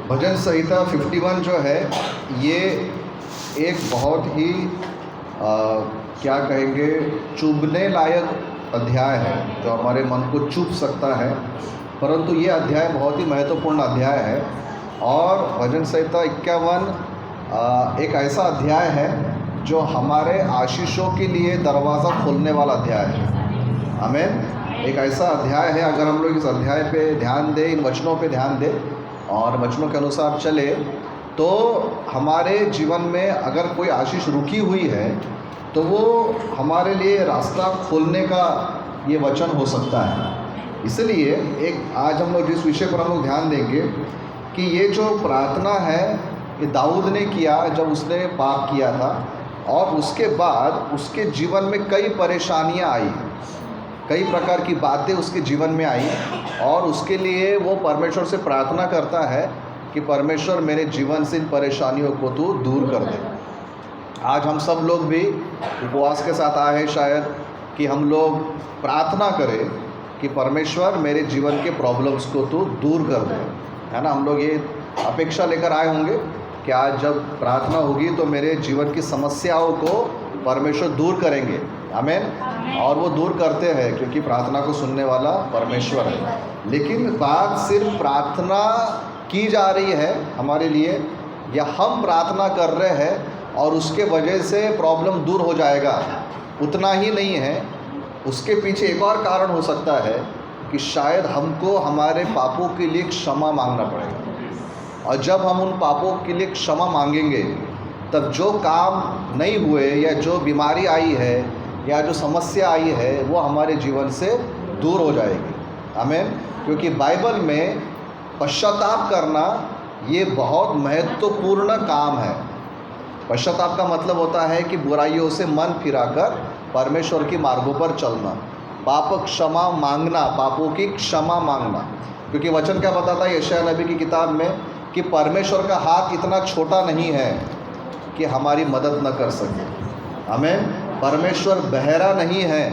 भजन संहिता 51 जो है ये एक बहुत ही क्या कहेंगे चुभने लायक अध्याय है जो हमारे मन को चुभ सकता है, परंतु ये अध्याय बहुत ही महत्वपूर्ण अध्याय है। और भजन संहिता 51 एक ऐसा अध्याय है जो हमारे आशीषों के लिए दरवाज़ा खोलने वाला अध्याय है। आमीन। एक ऐसा अध्याय है, अगर हम लोग इस अध्याय पे ध्यान दें, इन वचनों पे ध्यान दें और वचनों के अनुसार चले, तो हमारे जीवन में अगर कोई आशीष रुकी हुई है तो वो हमारे लिए रास्ता खोलने का ये वचन हो सकता है। इसलिए एक आज हम लोग जिस विषय पर हम लोग ध्यान देंगे कि ये जो प्रार्थना है ये दाऊद ने किया जब उसने पाप किया था, और उसके बाद उसके जीवन में कई परेशानियां आई, कई प्रकार की बातें उसके जीवन में आई, और उसके लिए वो परमेश्वर से प्रार्थना करता है कि परमेश्वर मेरे जीवन से इन परेशानियों को तू दूर कर दे। आज हम सब लोग भी उपवास के साथ आए हैं शायद कि हम लोग प्रार्थना करें कि परमेश्वर मेरे जीवन के प्रॉब्लम्स को तू दूर कर दे, है ना। हम लोग ये अपेक्षा लेकर आए होंगे कि आज जब प्रार्थना होगी तो मेरे जीवन की समस्याओं को परमेश्वर दूर करेंगे। आमीन। और वो दूर करते हैं क्योंकि प्रार्थना को सुनने वाला परमेश्वर है। लेकिन बात सिर्फ प्रार्थना की जा रही है हमारे लिए, या हम प्रार्थना कर रहे हैं और उसके वजह से प्रॉब्लम दूर हो जाएगा, उतना ही नहीं है। उसके पीछे एक और कारण हो सकता है कि शायद हमको हमारे पापों के लिए क्षमा मांगना पड़ेगा, और जब हम उन पापों के लिए क्षमा मांगेंगे तब जो काम नहीं हुए या जो बीमारी आई है या जो समस्या आई है वो हमारे जीवन से दूर हो जाएगी। आमीन। क्योंकि बाइबल में पश्चाताप करना ये बहुत महत्वपूर्ण काम है। पश्चाताप का मतलब होता है कि बुराइयों से मन फिराकर परमेश्वर के मार्गों पर चलना, पाप क्षमा मांगना, पापों की क्षमा मांगना। क्योंकि वचन क्या बताता है यशायाह नबी की किताब में कि परमेश्वर का हाथ इतना छोटा नहीं है कि हमारी मदद न कर सके। हमें परमेश्वर बहरा नहीं है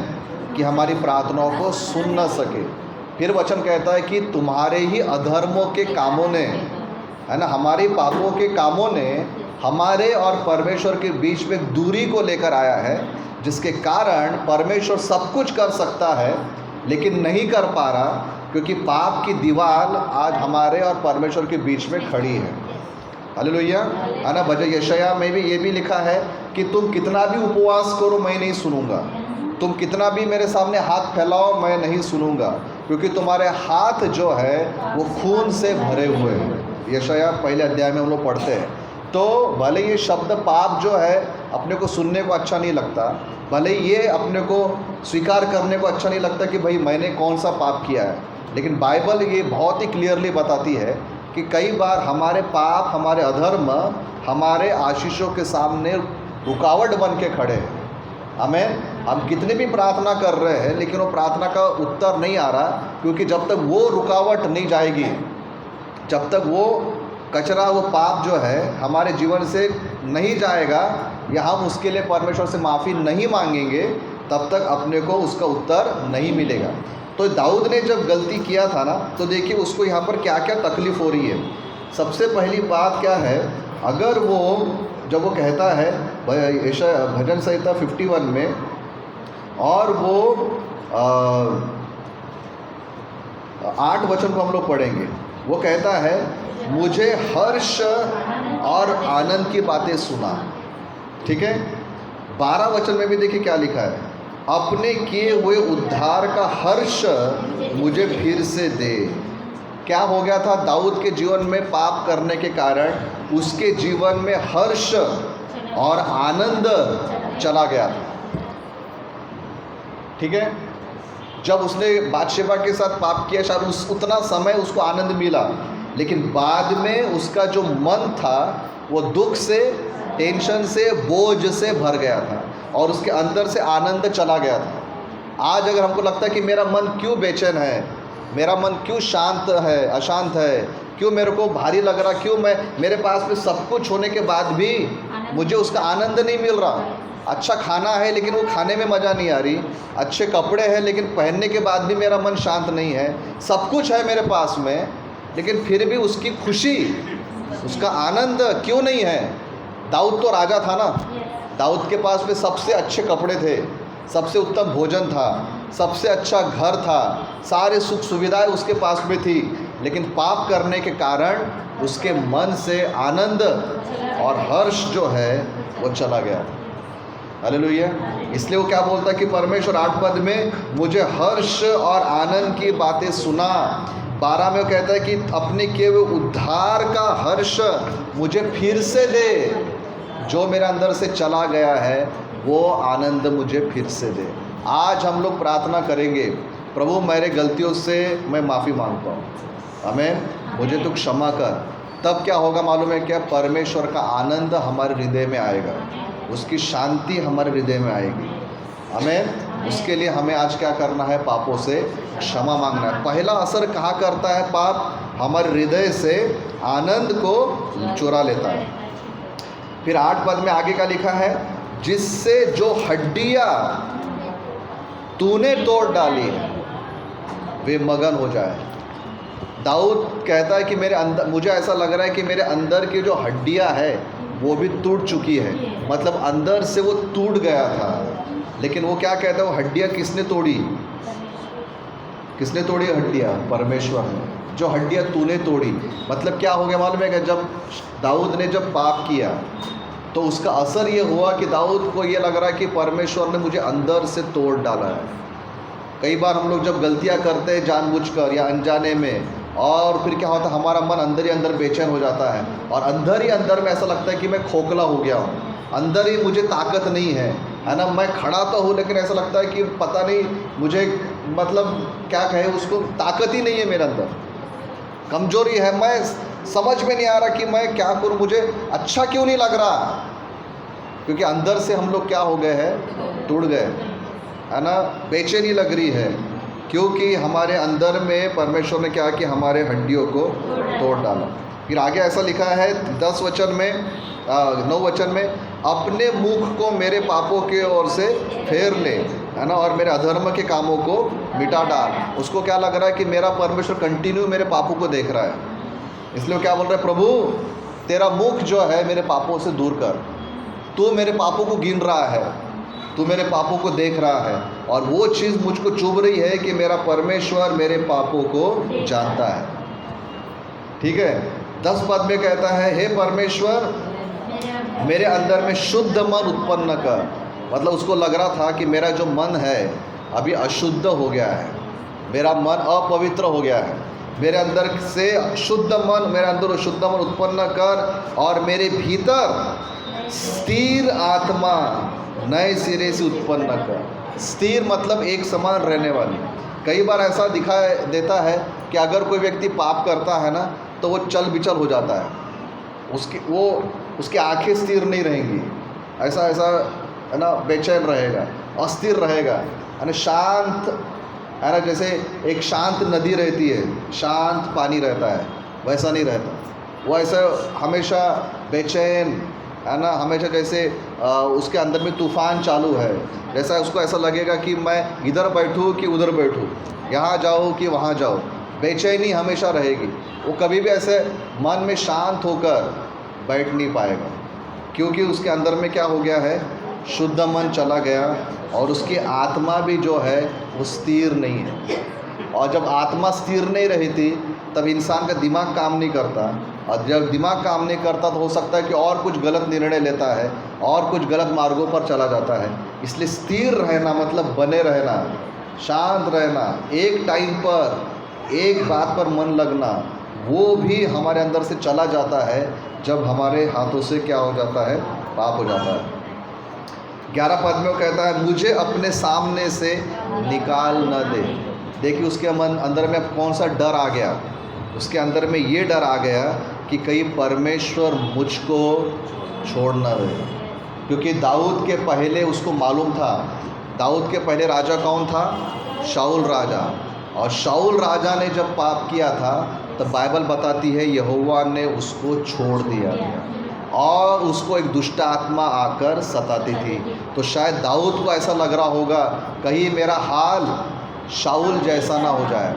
कि हमारी प्रार्थनाओं को सुन न सके। फिर वचन कहता है कि तुम्हारे ही अधर्मों के कामों ने, है ना, हमारे पापों के कामों ने हमारे और परमेश्वर के बीच में दूरी को लेकर आया है, जिसके कारण परमेश्वर सब कुछ कर सकता है लेकिन नहीं कर पा रहा, क्योंकि पाप की दीवार आज हमारे और परमेश्वर के बीच में खड़ी है। हालेलुया, है ना। भजन यशायाह में भी ये भी लिखा है कि तुम कितना भी उपवास करो मैं नहीं सुनूंगा, तुम कितना भी मेरे सामने हाथ फैलाओ मैं नहीं सुनूंगा, क्योंकि तुम्हारे हाथ जो है वो खून से भरे हुए हैं। यशायाह पहले अध्याय में हम लोग पढ़ते हैं। तो भले ये शब्द पाप जो है अपने को सुनने को अच्छा नहीं लगता, भले ये अपने को स्वीकार करने को अच्छा नहीं लगता कि भाई मैंने कौन सा पाप किया है, लेकिन बाइबल ये बहुत ही क्लियरली बताती है कि कई बार हमारे पाप, हमारे अधर्म हमारे आशीषों के सामने रुकावट बन के खड़े हैं। हम कितनी भी प्रार्थना कर रहे हैं लेकिन वो प्रार्थना का उत्तर नहीं आ रहा, क्योंकि जब तक वो रुकावट नहीं जाएगी, जब तक वो कचरा, वो पाप जो है हमारे जीवन से नहीं जाएगा या हम उसके लिए परमेश्वर से माफ़ी नहीं मांगेंगे, तब तक अपने को उसका उत्तर नहीं मिलेगा। तो दाऊद ने जब गलती किया था ना, तो देखिए उसको यहाँ पर क्या क्या तकलीफ़ हो रही है। सबसे पहली बात क्या है, अगर वो जब वो कहता है भजन संहिता 51 में, और वो 8 वचन को हम लोग पढ़ेंगे, वो कहता है मुझे हर्ष और आनंद की बातें सुना। ठीक है। 12 वचन में भी देखिए क्या लिखा है, अपने किए हुए उद्धार का हर्ष मुझे फिर से दे। क्या हो गया था दाऊद के जीवन में? पाप करने के कारण उसके जीवन में हर्ष और आनंद चला गया था। ठीक है। जब उसने बादशेबा के साथ पाप किया शायद उतना समय उसको आनंद मिला, लेकिन बाद में उसका जो मन था वो दुख से, टेंशन से, बोझ से भर गया था और उसके अंदर से आनंद चला गया था। आज अगर हमको लगता है कि मेरा मन क्यों बेचैन है, मेरा मन क्यों शांत है, अशांत है, क्यों मेरे को भारी लग रहा, क्यों मेरे पास में सब कुछ होने के बाद भी मुझे उसका आनंद नहीं मिल रहा। अच्छा खाना है लेकिन वो खाने में मज़ा नहीं आ रही, अच्छे कपड़े हैं लेकिन पहनने के बाद भी मेरा मन शांत नहीं है, सब कुछ है मेरे पास में लेकिन फिर भी उसकी खुशी उसका आनंद क्यों नहीं है? दाऊद तो राजा था ना, दाऊद के पास में सबसे अच्छे कपड़े थे, सबसे उत्तम भोजन था, सबसे अच्छा घर था, सारे सुख सुविधाएं उसके पास में थी, लेकिन पाप करने के कारण उसके मन से आनंद और हर्ष जो है वो चला गया। हालेलुया। इसलिए वो क्या बोलता है कि परमेश्वर 8 पद में मुझे हर्ष और आनंद की बातें सुना। 12 में वो कहता है कि अपने किए हुए उद्धार का हर्ष मुझे फिर से दे, जो मेरे अंदर से चला गया है वो आनंद मुझे फिर से दे। आज हम लोग प्रार्थना करेंगे, प्रभु मेरे गलतियों से मैं माफ़ी मांगता हूँ, आमीन, मुझे तू क्षमा कर। तब क्या होगा मालूम है क्या? परमेश्वर का आनंद हमारे हृदय में आएगा, उसकी शांति हमारे हृदय में आएगी, आमीन। उसके लिए हमें आज क्या करना है? पापों से क्षमा मांगना है। पहला असर कहाँ करता है पाप? हमारे हृदय से आनंद को चुरा लेता है। फिर 8 पद में आगे का लिखा है, जिससे जो हड्डियाँ तूने तोड़ डाली वे मगन हो जाए। दाऊद कहता है कि मेरे अंदर, मुझे ऐसा लग रहा है कि मेरे अंदर की जो हड्डियाँ है वो भी टूट चुकी है, मतलब अंदर से वो टूट गया था। लेकिन वो क्या कहता है? वो हड्डियाँ किसने तोड़ी? किसने तोड़ी हड्डियाँ? परमेश्वर ने। जो हड्डियाँ तूने तोड़ी, मतलब क्या हो गया मालूम है? कि जब दाऊद ने जब पाप किया तो उसका असर ये हुआ कि दाऊद को ये लग रहा है कि परमेश्वर ने मुझे अंदर से तोड़ डाला है। कई बार हम लोग जब गलतियाँ करते हैं जानबूझकर या अनजाने में, और फिर क्या होता है? हमारा मन अंदर ही अंदर बेचैन हो जाता है, और अंदर ही अंदर में ऐसा लगता है कि मैं खोखला हो गया हूँ, अंदर ही मुझे ताकत नहीं है ना। मैं खड़ा तो हूँ लेकिन ऐसा लगता है कि पता नहीं मुझे, मतलब क्या कहे उसको, ताकत ही नहीं है मेरे अंदर, कमजोरी है। मैं समझ में नहीं आ रहा कि मैं क्या करूँ, मुझे अच्छा क्यों नहीं लग रहा, क्योंकि अंदर से हम लोग क्या हो गए हैं? टूट गए, है ना। बेचैनी लग रही है क्योंकि हमारे अंदर में परमेश्वर ने क्या कि हमारे हड्डियों को तोड़ डाला। फिर आगे ऐसा लिखा है 10 वचन में, 9 वचन में, अपने मुख को मेरे पापों की ओर से फेर ले, है ना, और मेरे अधर्म के कामों को मिटा डाल। उसको क्या लग रहा है कि मेरा परमेश्वर कंटिन्यू मेरे पापों को देख रहा है, इसलिए क्या बोल रहा है? प्रभु तेरा मुख जो है मेरे पापों से दूर कर, तू मेरे पापों को गिन रहा है, तू मेरे पापों को देख रहा है, और वो चीज़ मुझको चुभ रही है कि मेरा परमेश्वर मेरे पापों को जानता है। ठीक है। 10 पद में कहता है, हे परमेश्वर मेरे अंदर में शुद्ध मन उत्पन्न कर। मतलब उसको लग रहा था कि मेरा जो मन है अभी अशुद्ध हो गया है, मेरा मन अपवित्र हो गया है, मेरे अंदर से शुद्ध मन, मेरे अंदर शुद्ध मन उत्पन्न कर, और मेरे भीतर स्थिर आत्मा नए सिरे से उत्पन्न कर। स्थिर मतलब एक समान रहने वाली। कई बार ऐसा दिखाई देता है कि अगर कोई व्यक्ति पाप करता है ना तो वो चल बिचल हो जाता है, उसकी आंखें स्थिर नहीं रहेंगी, ऐसा है ना, बेचैन रहेगा, अस्थिर रहेगा, है ना, शांत, है ना, जैसे एक शांत नदी रहती है, शांत पानी रहता है, वैसा नहीं रहता। वो ऐसा हमेशा बेचैन, है ना, हमेशा जैसे उसके अंदर में तूफान चालू है, जैसा उसको ऐसा लगेगा कि मैं इधर बैठूँ कि उधर बैठूँ, यहाँ जाऊँ कि वहाँ जाऊँ, बेचैनी हमेशा रहेगी। वो कभी भी ऐसे मन में शांत होकर बैठ नहीं पाएगा, क्योंकि उसके अंदर में क्या हो गया है? शुद्ध मन चला गया, और उसकी आत्मा भी जो है वो स्थिर नहीं है। और जब आत्मा स्थिर नहीं रहती तब इंसान का दिमाग काम नहीं करता, और जब दिमाग काम नहीं करता तो हो सकता है कि और कुछ गलत निर्णय लेता है और कुछ गलत मार्गों पर चला जाता है। इसलिए स्थिर रहना मतलब बने रहना, शांत रहना, एक टाइम पर एक बात पर मन लगना, वो भी हमारे अंदर से चला जाता है जब हमारे हाथों से क्या हो जाता है? पाप हो जाता है। 11 पद में वो कहता है, मुझे अपने सामने से निकाल न दे। देखिए उसके मन अंदर में कौन सा डर आ गया? उसके अंदर में ये डर आ गया कि कहीं परमेश्वर मुझको छोड़ न दे, क्योंकि दाऊद के पहले उसको मालूम था। दाऊद के पहले राजा कौन था? शाऊल राजा। और शाऊल राजा ने जब पाप किया था तब बाइबल बताती है यहोवा ने उसको छोड़ दिया और उसको एक दुष्ट आत्मा आकर सताती थी। तो शायद दाऊद को ऐसा लग रहा होगा कहीं मेरा हाल शाऊल जैसा ना हो जाए,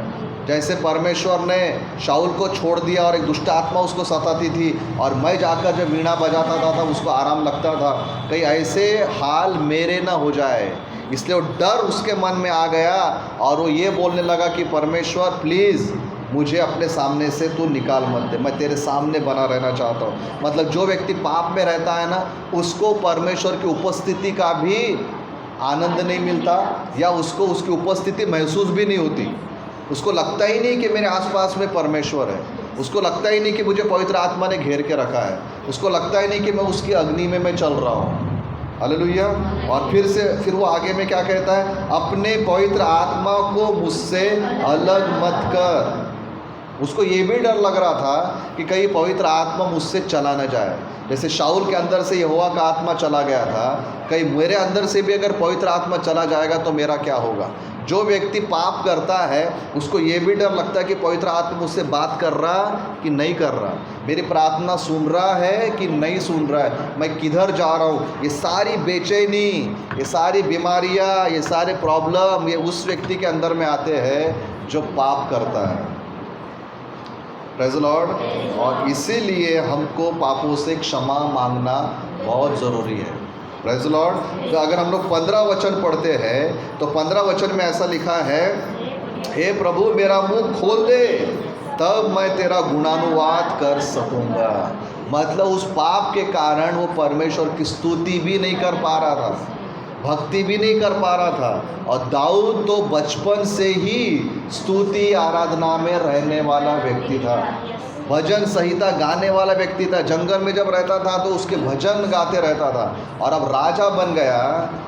जैसे परमेश्वर ने शाऊल को छोड़ दिया और एक दुष्ट आत्मा उसको सताती थी और मैं जाकर जब वीणा बजाता था तब उसको आराम लगता था, कहीं ऐसे हाल मेरे ना हो जाए। इसलिए वो डर उसके मन में आ गया और वो ये बोलने लगा कि परमेश्वर प्लीज़ मुझे अपने सामने से तू निकाल मत दे, मैं तेरे सामने बना रहना चाहता हूँ। मतलब जो व्यक्ति पाप में रहता है ना, उसको परमेश्वर की उपस्थिति का भी आनंद नहीं मिलता या उसको उसकी उपस्थिति महसूस भी नहीं होती। उसको लगता ही नहीं कि मेरे आसपास में परमेश्वर है, उसको लगता ही नहीं कि मुझे पवित्र आत्मा ने घेर के रखा है, उसको लगता ही नहीं कि मैं उसकी अग्नि में मैं चल रहा हूँ। हालेलुया। और फिर वो आगे में क्या कहता है, अपने पवित्र आत्मा को मुझसे अलग मत कर। उसको ये भी डर लग रहा था कि कहीं पवित्र आत्मा मुझसे चला न जाए। जैसे शाऊल के अंदर से यहोवा का आत्मा चला गया था, कहीं मेरे अंदर से भी अगर पवित्र आत्मा चला जाएगा तो मेरा क्या होगा। जो व्यक्ति पाप करता है उसको ये भी डर लगता है कि पवित्र आत्मा मुझसे बात कर रहा कि नहीं कर रहा, मेरी प्रार्थना सुन रहा है कि नहीं सुन रहा है, मैं किधर जा रहा हूँ। ये सारी बेचैनी, ये सारी बीमारियाँ, ये सारे प्रॉब्लम ये उस व्यक्ति के अंदर में आते हैं जो पाप करता है। Praise the Lord. और इसीलिए हमको पापों से क्षमा मांगना बहुत ज़रूरी है। Praise the Lord. तो अगर हम लोग 15 वचन पढ़ते हैं तो 15 वचन में ऐसा लिखा है, हे प्रभु मेरा मुंह खोल दे तब मैं तेरा गुणानुवाद कर सकूँगा। मतलब उस पाप के कारण वो परमेश्वर की स्तुति भी नहीं कर पा रहा था, भक्ति भी नहीं कर पा रहा था। और दाऊद तो बचपन से ही स्तुति आराधना में रहने वाला व्यक्ति था, भजन संहिता गाने वाला व्यक्ति था। जंगल में जब रहता था तो उसके भजन गाते रहता था। और अब राजा बन गया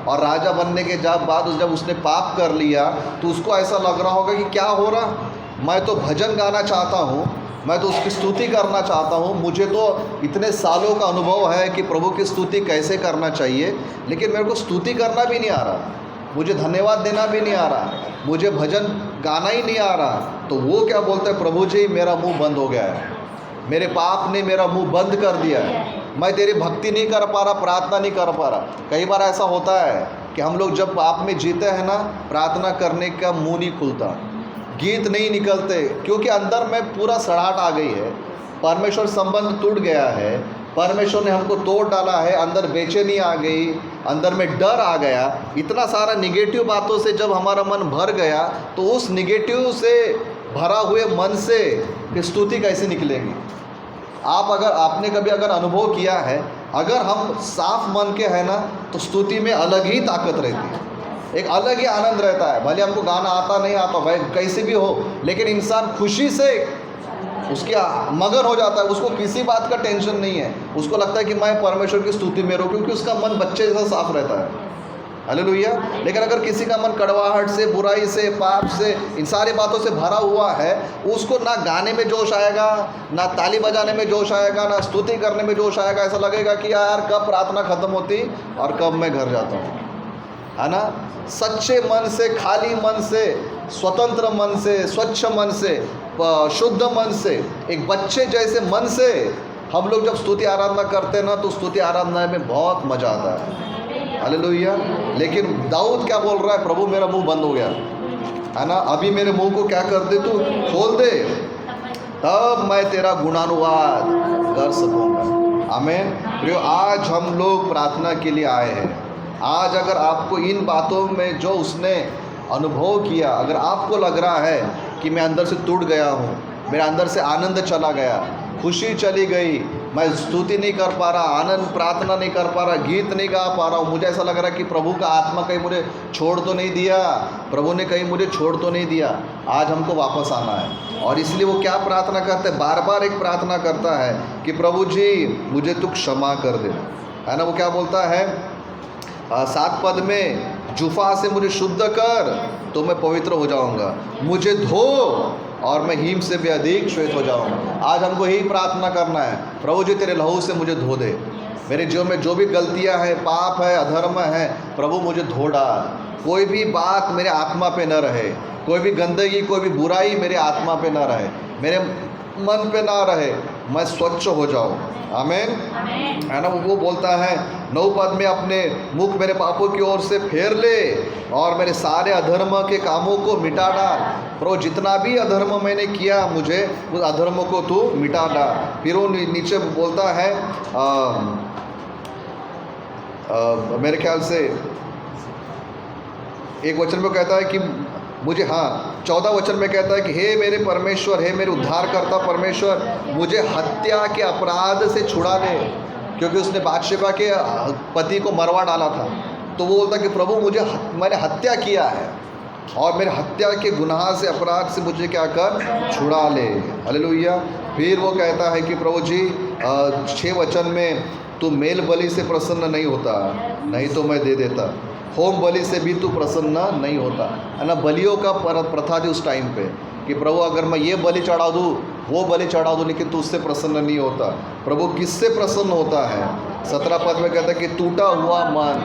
और राजा बनने के बाद जब उसने पाप कर लिया तो उसको ऐसा लग रहा होगा कि क्या हो रहा, मैं तो भजन गाना चाहता हूँ, मैं तो उसकी स्तुति करना चाहता हूँ, मुझे तो इतने सालों का अनुभव है कि प्रभु की स्तुति कैसे करना चाहिए, लेकिन मेरे को स्तुति करना भी नहीं आ रहा, मुझे धन्यवाद देना भी नहीं आ रहा, मुझे भजन गाना ही नहीं आ रहा। तो वो क्या बोलता है, प्रभु जी मेरा मुंह बंद हो गया है, मेरे पाप ने मेरा मुंह बंद कर दिया है, मैं तेरी भक्ति नहीं कर पा रहा, प्रार्थना नहीं कर पा रहा। कई बार ऐसा होता है कि हम लोग जब पाप में जीते हैं ना, प्रार्थना करने का मुँह नहीं खुलता, गीत नहीं निकलते, क्योंकि अंदर में पूरा सड़ाहट आ गई है, परमेश्वर संबंध टूट गया है, परमेश्वर ने हमको तोड़ डाला है, अंदर बेचैनी आ गई, अंदर में डर आ गया। इतना सारा निगेटिव बातों से जब हमारा मन भर गया तो उस निगेटिव से भरा हुए मन से स्तुति कैसे निकलेगी। आपने कभी अगर अनुभव किया है, अगर हम साफ मन के हैं ना तो स्तुति में अलग ही ताकत रहती है, एक अलग ही आनंद रहता है। भले हमको गाना आता नहीं आता, भाई कैसे भी हो, लेकिन इंसान खुशी से उसकी मगन हो जाता है, उसको किसी बात का टेंशन नहीं है, उसको लगता है कि मैं परमेश्वर की स्तुति में रहूं, क्योंकि उसका मन बच्चे जैसा साफ रहता है। हालेलुया। लेकिन अगर किसी का मन कड़वाहट से, बुराई से, पाप से, इन सारी बातों से भरा हुआ है, उसको ना गाने में जोश आएगा, ना ताली बजाने में जोश आएगा, ना स्तुति करने में जोश आएगा। ऐसा लगेगा कि यार कब प्रार्थना खत्म होती और कब मैं घर जाता हूँ, है ना। सच्चे मन से, खाली मन से, स्वतंत्र मन से, स्वच्छ मन से, शुद्ध मन से, एक बच्चे जैसे मन से हम लोग जब स्तुति आराधना करते हैं ना तो स्तुति आराधना में बहुत मज़ा आता है। हालेलुया। लेकिन दाऊद क्या बोल रहा है, प्रभु मेरा मुंह बंद हो गया है ना, अभी मेरे मुंह को क्या कर दे, तू खोल दे तब मैं तेरा गुणानुवाद कर सकूँगा। आमीन। प्रियो, आज हम लोग प्रार्थना के लिए आए हैं। आज अगर आपको इन बातों में जो उसने अनुभव किया, अगर आपको लग रहा है कि मैं अंदर से टूट गया हूँ, मेरे अंदर से आनंद चला गया, खुशी चली गई, मैं स्तुति नहीं कर पा रहा, आनंद प्रार्थना नहीं कर पा रहा, गीत नहीं गा पा रहा हूँ, मुझे ऐसा लग रहा है कि प्रभु का आत्मा कहीं मुझे छोड़ तो नहीं दिया, प्रभु ने कहीं मुझे छोड़ तो नहीं दिया, आज हमको वापस आना है। और इसलिए वो क्या प्रार्थना करता है, बार बार एक प्रार्थना करता है कि प्रभु जी मुझे तू क्षमा कर दे, है ना। वो क्या बोलता है 7 पद में, जुफा से मुझे शुद्ध कर तो मैं पवित्र हो जाऊंगा, मुझे धो और मैं हिम से भी अधिक श्वेत हो जाऊंगा। आज हमको यही प्रार्थना करना है, प्रभु जी तेरे लहू से मुझे धो दे, मेरे जीवन में जो भी गलतियां हैं, पाप है, अधर्म है, प्रभु मुझे धो डाल, कोई भी बात मेरे आत्मा पे न रहे, कोई भी गंदगी, कोई भी बुराई मेरे आत्मा पे न रहे, मेरे मन पे ना रहे, मैं स्वच्छ हो जाऊं। आमीन, है ना। वो बोलता है 9 पद में, अपने मुख मेरे पापों की ओर से फेर ले और मेरे सारे अधर्म के कामों को मिटा डाल। प्रभु जितना भी अधर्म मैंने किया, मुझे उस अधर्म को तू मिटा डाल। फिर वो नीचे बोलता है मेरे ख्याल से एक वचन में कहता है कि मुझे, 14 वचन में कहता है कि हे मेरे परमेश्वर, हे मेरे उद्धारकर्ता परमेश्वर, मुझे हत्या के अपराध से छुड़ा ले, क्योंकि उसने बादशेबा के पति को मरवा डाला था। तो वो बोलता कि प्रभु मैंने हत्या किया है और मेरे हत्या के गुनाह से, अपराध से मुझे क्या कर, छुड़ा ले। हालेलुया। फिर वो कहता है कि प्रभु जी 6 वचन में, तू मेल बलि से प्रसन्न नहीं होता, नहीं तो मैं दे देता। होम बलि से भी तू प्रसन्न नहीं होता, है ना। बलियों का प्रथा थी उस टाइम पे कि प्रभु अगर मैं ये बलि चढ़ा दूँ, वो बलि चढ़ा दूँ, लेकिन तू उससे प्रसन्न नहीं होता। प्रभु किससे प्रसन्न होता है? 17 पद में कहता है कि टूटा हुआ मन,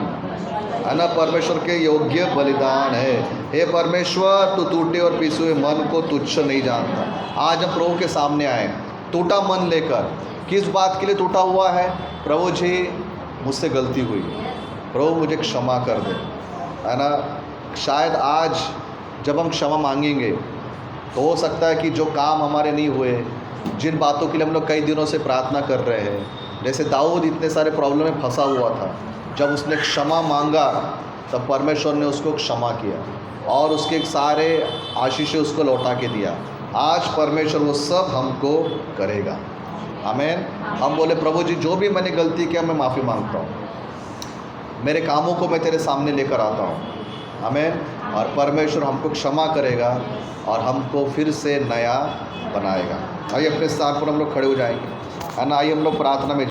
है ना, परमेश्वर के योग्य बलिदान है। हे परमेश्वर, तू टूटे और पिसे हुए मन को तुच्छ नहीं जानता। आज हम प्रभु के सामने आए टूटा मन लेकर। किस बात के लिए टूटा हुआ है? प्रभु जी मुझसे गलती हुई, प्रभु मुझे क्षमा कर दे, है ना। शायद आज जब हम क्षमा मांगेंगे तो हो सकता है कि जो काम हमारे नहीं हुए, जिन बातों के लिए हम लोग कई दिनों से प्रार्थना कर रहे हैं, जैसे दाऊद इतने सारे प्रॉब्लम में फंसा हुआ था, जब उसने क्षमा मांगा तब परमेश्वर ने उसको क्षमा किया और उसके सारे आशीष उसको लौटा के दिया। आज परमेश्वर वो सब हमको करेगा। आमीन। हम बोले प्रभु जी जो भी मैंने गलती किया मैं माफ़ी मांगता हूँ, मेरे कामों को मैं तेरे सामने लेकर आता हूँ। आमीन। और परमेश्वर हमको क्षमा करेगा और हमको फिर से नया बनाएगा। आइए अपने स्थान पर हम लोग खड़े हो जाएंगे, है ना। आइए हम लोग प्रार्थना में